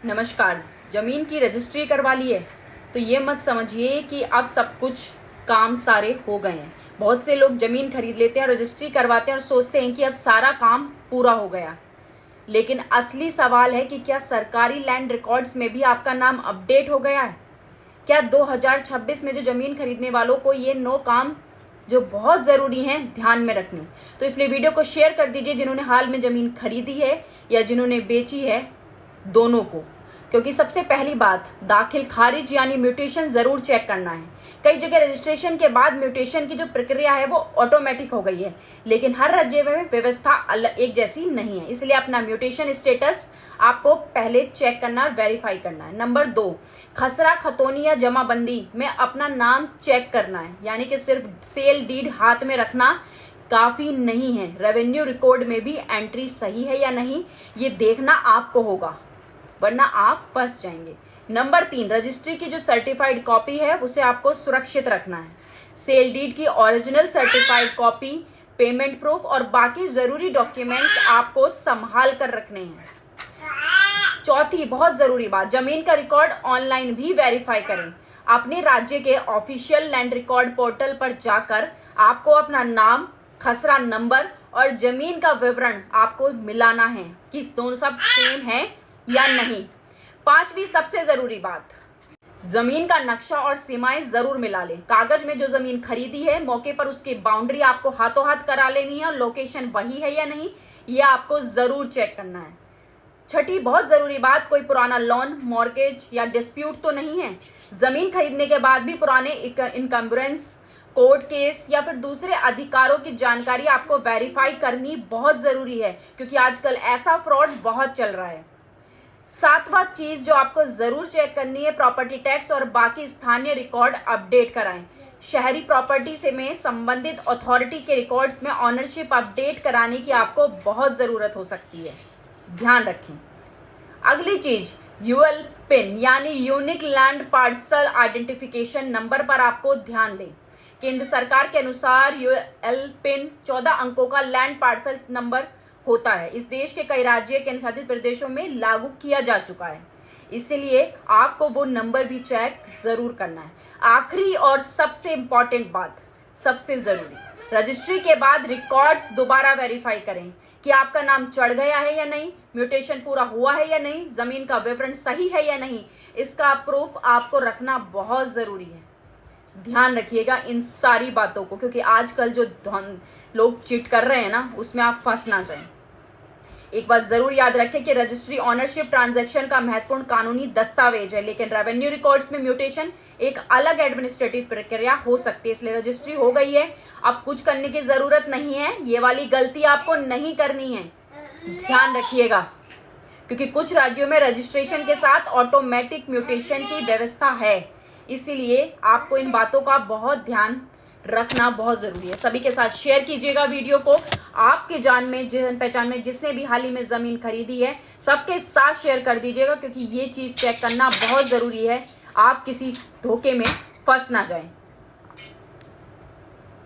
नमस्कार। जमीन की रजिस्ट्री करवा ली है तो ये मत समझिए कि अब सब कुछ काम सारे हो गए हैं। बहुत से लोग जमीन खरीद लेते हैं, रजिस्ट्री करवाते हैं और सोचते हैं कि अब सारा काम पूरा हो गया। लेकिन असली सवाल है कि क्या सरकारी लैंड रिकॉर्ड्स में भी आपका नाम अपडेट हो गया है? क्या 2026 में जो जमीन खरीदने वालों को ये 9 काम जो बहुत ज़रूरी हैं ध्यान में रखनी। तो इसलिए वीडियो को शेयर कर दीजिए जिन्होंने हाल में ज़मीन खरीदी है या जिन्होंने बेची है, दोनों को। क्योंकि सबसे पहली बात, दाखिल खारिज यानी म्यूटेशन ज़रूर चेक करना है। कई जगह रजिस्ट्रेशन के बाद म्यूटेशन की जो प्रक्रिया है वो ऑटोमेटिक हो गई है, लेकिन हर राज्य में व्यवस्था एक जैसी नहीं है। इसलिए अपना म्यूटेशन स्टेटस आपको पहले चेक करना और वेरीफाई करना है। नंबर 2, खसरा खतौनी या जमाबंदी में अपना नाम चेक करना है, यानी कि सिर्फ सेल डीड हाथ में रखना काफ़ी नहीं है। रेवेन्यू रिकॉर्ड में भी एंट्री सही है या नहीं ये देखना आपको होगा, वरना आप फंस जाएंगे। नंबर 3, रजिस्ट्री की जो सर्टिफाइड कॉपी है उसे आपको सुरक्षित रखना है। सेल डीड की original certified copy, payment proof और बाकी जरूरी डॉक्यूमेंट्स आपको संभाल कर रखने हैं। चौथी बहुत जरूरी बात, जमीन का रिकॉर्ड ऑनलाइन भी वेरीफाई करें। अपने राज्य के ऑफिशियल लैंड रिकॉर्ड पोर्टल पर जाकर आपको अपना नाम, खसरा नंबर और जमीन का विवरण आपको मिलाना है कि दोनों सब सेम है या नहीं। 5वीं सबसे जरूरी बात, जमीन का नक्शा और सीमाएं जरूर मिला लें। कागज में जो जमीन खरीदी है मौके पर उसकी बाउंड्री आपको हाथों हाथ करा लेनी है और लोकेशन वही है या नहीं ये आपको जरूर चेक करना है। 6ठी बहुत जरूरी बात, कोई पुराना लोन, मॉर्गेज या डिस्प्यूट तो नहीं है। जमीन खरीदने के बाद भी पुराने इनकम्बरेंस, कोर्ट केस या फिर दूसरे अधिकारों की जानकारी आपको वेरीफाई करनी बहुत जरूरी है, क्योंकि आजकल ऐसा फ्रॉड बहुत चल रहा है। 7वां चीज जो आपको जरूर चेक करनी है, प्रॉपर्टी टैक्स और बाकी स्थानीय रिकॉर्ड अपडेट कराएं। शहरी प्रॉपर्टी से में संबंधित अथॉरिटी के रिकॉर्ड्स में ऑनरशिप अपडेट कराने की आपको बहुत जरूरत हो सकती है, ध्यान रखें। अगली चीज, यूएल पिन यानी unique land parcel identification number पर आपको ध्यान दें। केंद्र सरकार के अनुसार यूएल पिन 14 अंकों का लैंड पार्सल नंबर होता है। इस देश के कई राज्य केंद्र शासित प्रदेशों में लागू किया जा चुका है, इसलिए आपको वो नंबर भी चेक जरूर करना है। आखिरी और सबसे इंपॉर्टेंट बात, सबसे जरूरी, रजिस्ट्री के बाद रिकॉर्ड्स दोबारा वेरीफाई करें कि आपका नाम चढ़ गया है या नहीं, म्यूटेशन पूरा हुआ है या नहीं, जमीन का विवरण सही है या नहीं। इसका प्रूफ आपको रखना बहुत जरूरी है। ध्यान रखिएगा इन सारी बातों को, क्योंकि आजकल जो लोग चीट कर रहे हैं ना, उसमें आप फंस ना जाएं। एक बात जरूर याद रखें कि रजिस्ट्री ऑनरशिप ट्रांजैक्शन का महत्वपूर्ण कानूनी दस्तावेज है, लेकिन रेवेन्यू रिकॉर्ड्स में म्यूटेशन एक अलग एडमिनिस्ट्रेटिव प्रक्रिया हो सकती है। इसलिए रजिस्ट्री हो गई है, अब कुछ करने की जरूरत नहीं है। ये वाली गलती आपको नहीं करनी है, ध्यान रखिएगा, क्योंकि कुछ राज्यों में रजिस्ट्रेशन के साथ ऑटोमेटिक म्यूटेशन की व्यवस्था है। इसीलिए आपको इन बातों का बहुत ध्यान रखना बहुत जरूरी है। सभी के साथ शेयर कीजिएगा वीडियो को। आपके जान पहचान में जिसने भी हाल ही में जमीन खरीदी है सबके साथ शेयर कर दीजिएगा, क्योंकि ये चीज चेक करना बहुत जरूरी है, आप किसी धोखे में फंस ना जाएं।